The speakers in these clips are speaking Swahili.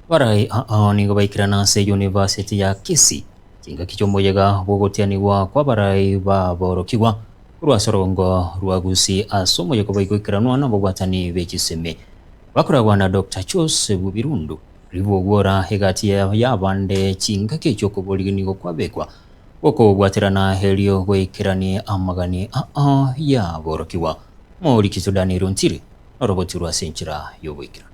barai nigo baikirana se University ya Kisii kinga kichomboyega bwogotianigwa kwa barai baborokigwa rwasorongo rwagusi asomoyeko baikoikiranwa nabo bwatani bechiseme bakoragwa na Dr. Chose Bubirundu ribogora hegati ya bande kinga kechokoboriginigo kwabekwa boko bwaterana helio goikirani amagani ya borokiwa muri kisudani runtiri roboti rwa senchira yoboikira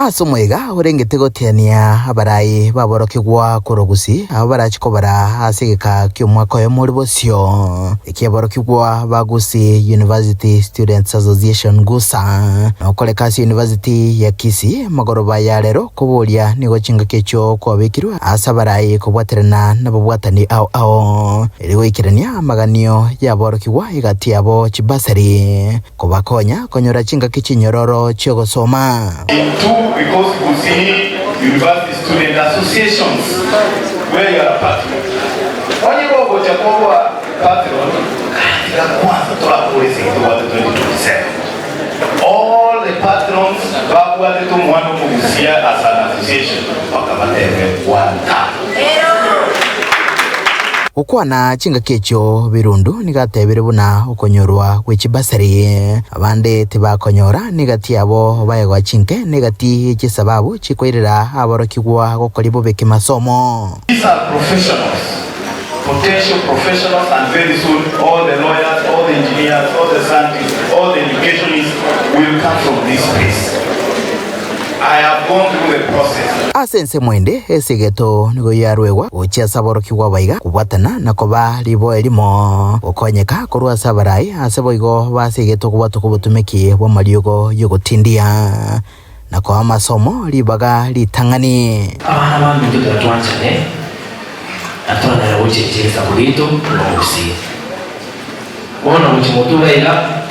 asomwega urengete gotiania abarai baborokigwa korogusi abarachiko bara asigika kyomwaka yo muri bosio ikiaborokigwa bagusi University Students Association gusa nokolekasi University ya Kisii magoroba ya rero kuboria nigo chinga kecho kwabikirwa asabarai kubwaterana nabobwatani ao irigo ikirania maganio yaborokigwa igati yabo chibasari kubakonya konyora chinga kichinyororo cyo gusoma because you see University Student Associations where you are a patron. When you go to a patron, all the patrons as an association one time. Ukwana chinga kecho birundu nigatebere buna ukonyorwa gwechibasari abande tibakonyora nigati abo bayegwa chinke nigati chisababu chikoirira aborokigwa gokoribo beke masomo. These are professionals, potential professionals, and very soon all the lawyers, all the engineers, all the scientists, all the educationists will come from this place. I have gone through the process. Asense mwende esigeto nigo yarwegwa uchia saborokigwa baiga kubwatana nakoba libo elimo ukonyeka kurwa sabarai aseboigo basigeto kubwatuko butumiki bwa mariogo yogotindia nako amasomo libaga litangani abana bantu tutatuanchane atona uche cheza kulito ngosi bona uche motubela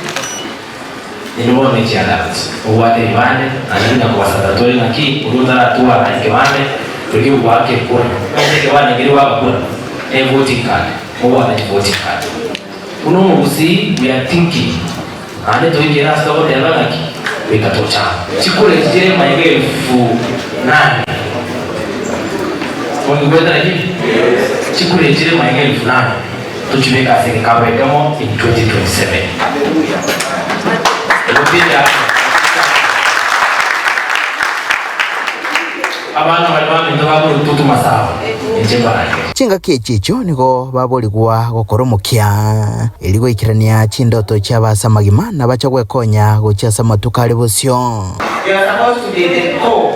inubona ikiadatse uwate ibane anenda kwa sadatori naki urunda tuwa ikebane tuki uwake kwa ndeke bane ngiri wabakura voting card uwa na voting card uno mugusi we are thinking ane to ingira stoko tebagaki wikatocha chikule jire maige fu nani ngwenda hivi chikule jire maige fu nani tuchimeka serikali kama in 2027 abana balibana ndababo tutu masawa njembarake chinga kechicho nigo baboligwa gokoromokia iligo ikirania chindoto cyabasa magima nabachagwe konya gocyasa matukale bosyo. You are supposed to be the core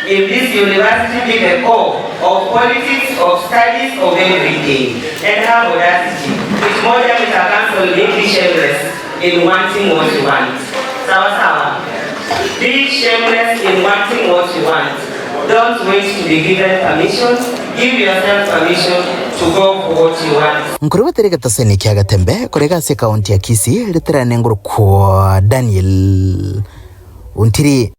in this university, be the core of politics, of studies, of everything, and have audacity. It's more than it cancel being shameless in wanting what you want. Sawa. Be shameless in wanting what you want. Don't wait to be given permission. Give yourself permission to go for what you want. Nkuru terega taseni kya gatembe korega se kaunti ya Kisii literane nguru kwa Daniel Untiri.